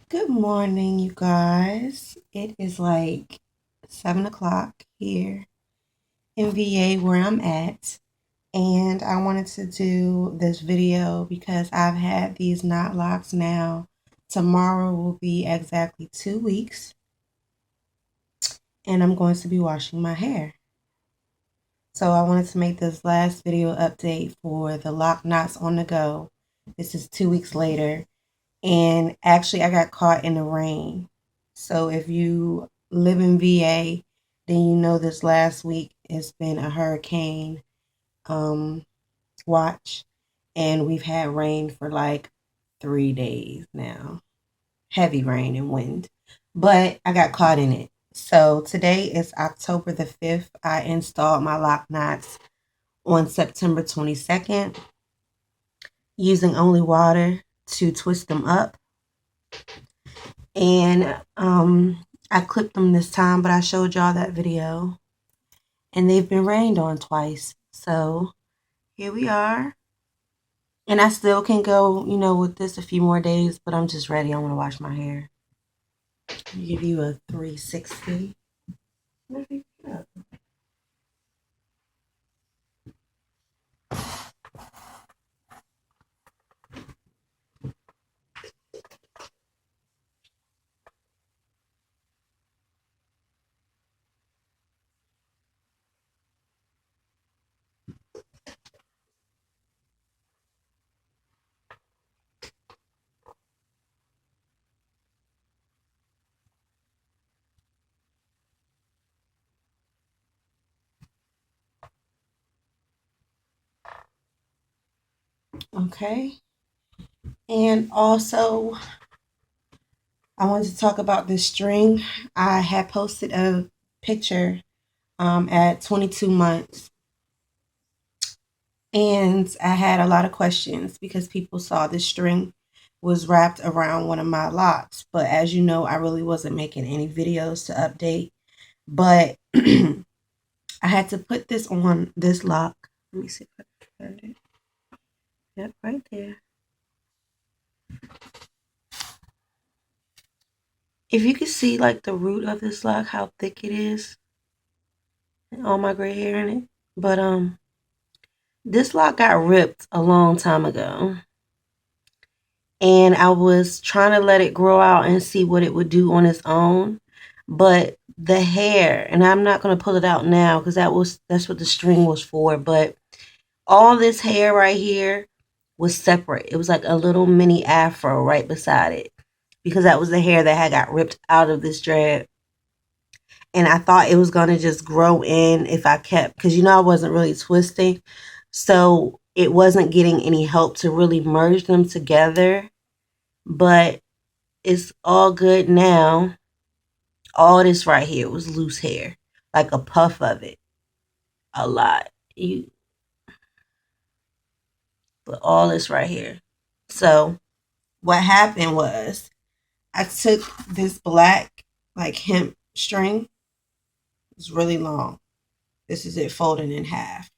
Good morning, you guys. It is like 7 o'clock here in VA where I'm at. And I wanted to do this video because I've had these knot locks now. Tomorrow will be exactly 2 weeks. And I'm going to be washing my hair. So I wanted to make this last video update for the Loc Knots on the go. This is 2 weeks later. And actually, I got caught in the rain. So if you live in VA, then you know this last week it's been a hurricane watch, and we've had rain for like 3 days now. Heavy rain and wind. But I got caught in it. So today is October the 5th. I installed my Loc Knots on September 22nd using only water to twist them up. And I clipped them this time, but I showed y'all that video. And they've been rained on twice. So here we are. And I still can go, with this a few more days, but I'm just ready. I want to wash my hair. Give you a 360. Okay. And also, I wanted to talk about this string. I had posted a picture at 22 months. And I had a lot of questions because people saw this string was wrapped around one of my locks. But as you know, I really wasn't making any videos to update. But I had to put this on this lock. Let me see if I can find it. Yep, right there. If you can see like the root of this lock, how thick it is, and all my gray hair in it. But this lock got ripped a long time ago. And I was trying to let it grow out and see what it would do on its own. But the hair, and I'm not going to pull it out now because that's what the string was for, but all this hair right here was separate. It was like a little mini afro right beside it because that was the hair that had got ripped out of this dread. And I thought it was going to just grow in if I kept, because I wasn't really twisting. So it wasn't getting any help to really merge them together. But it's all good now. All this right here was loose hair, like a puff of it, a lot. But all this right here. So what happened was I took this black like hemp string. It's really long. This is it folded in half.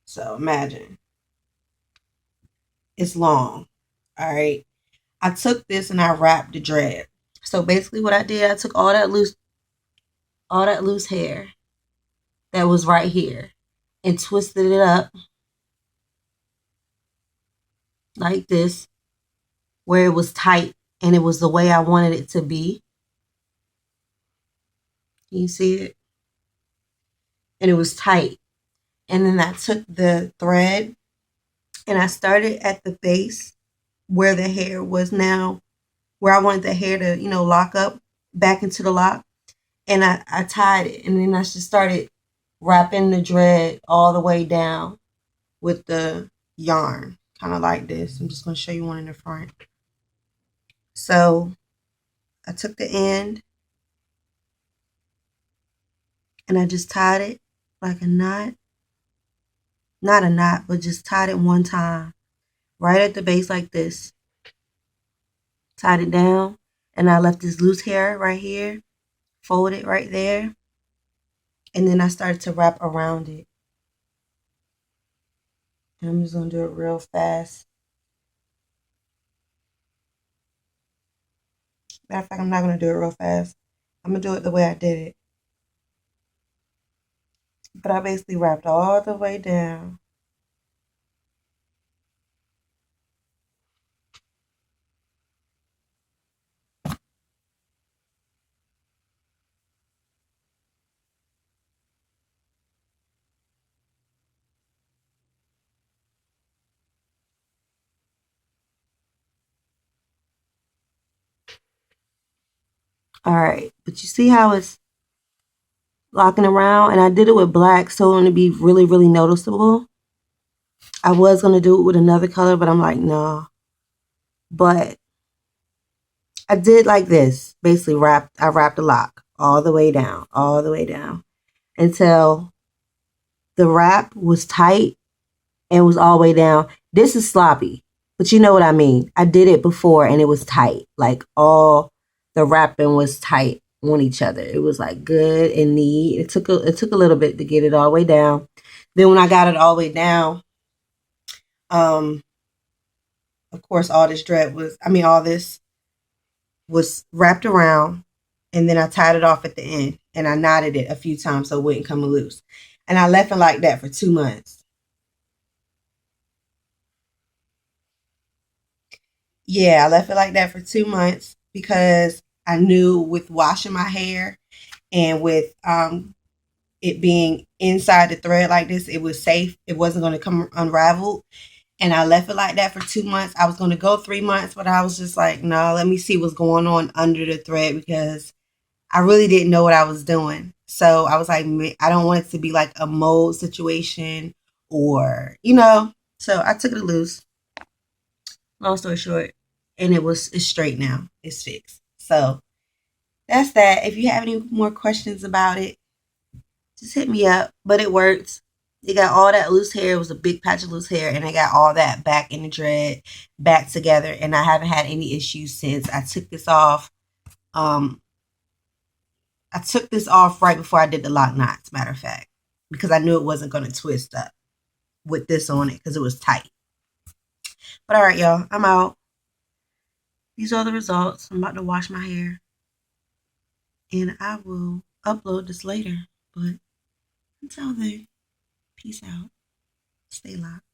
So imagine it's long. All right. I took this and I wrapped the dread. So basically what I did, I took all that loose hair that was right here and twisted it up like this where it was tight and it was the way I wanted it to be. You see it? And it was tight. And then I took the thread and I started at the base where the hair was now, where I wanted the hair to, lock up back into the lock. And I tied it. And then I just started wrapping the dread all the way down with the yarn, kind of like this. I'm just going to show you one in the front. So I took the end and I just tied it like a knot. Not a knot, but just tied it one time. Right at the base like this. Tied it down. And I left this loose hair right here. Folded right there. And then I started to wrap around it. And I'm just going to do it real fast. Matter of fact, I'm not going to do it real fast. I'm going to do it the way I did it. But I basically wrapped all the way down. All right. But you see how it's locking around? And I did it with black so it would be really, really noticeable. I was going to do it with another color, but I'm like, no. But I did like this. Basically I wrapped the lock all the way down, all the way down until the wrap was tight and was all the way down. This is sloppy, but you know what I mean. I did it before and it was tight. Like all the wrapping was tight on each other. It was like good and neat. It took a little bit to get it all the way down. Then when I got it all the way down, um, of course all this was wrapped around, and then I tied it off at the end and I knotted it a few times so it wouldn't come loose. And I left it like that for 2 months. Yeah, I left it like that for 2 months because I knew with washing my hair and with it being inside the thread like this, it was safe. It wasn't going to come unraveled. And I left it like that for 2 months. I was going to go 3 months, but I was just like, no, let me see what's going on under the thread because I really didn't know what I was doing. So I was like, I don't want it to be like a mold situation or, So I took it loose. Long story short, and it's straight now. It's fixed. So that's that. If you have any more questions about it, just hit me up. But it worked. It got all that loose hair. It was a big patch of loose hair, and I got all that back in the dread, back together. And I haven't had any issues since. I took this off. I took this off right before I did the lock knots, matter of fact, because I knew it wasn't going to twist up with this on it because it was tight. But all right, y'all, I'm out. These are the results. I'm about to wash my hair, and I will upload this later. But until then, peace out. Stay locked.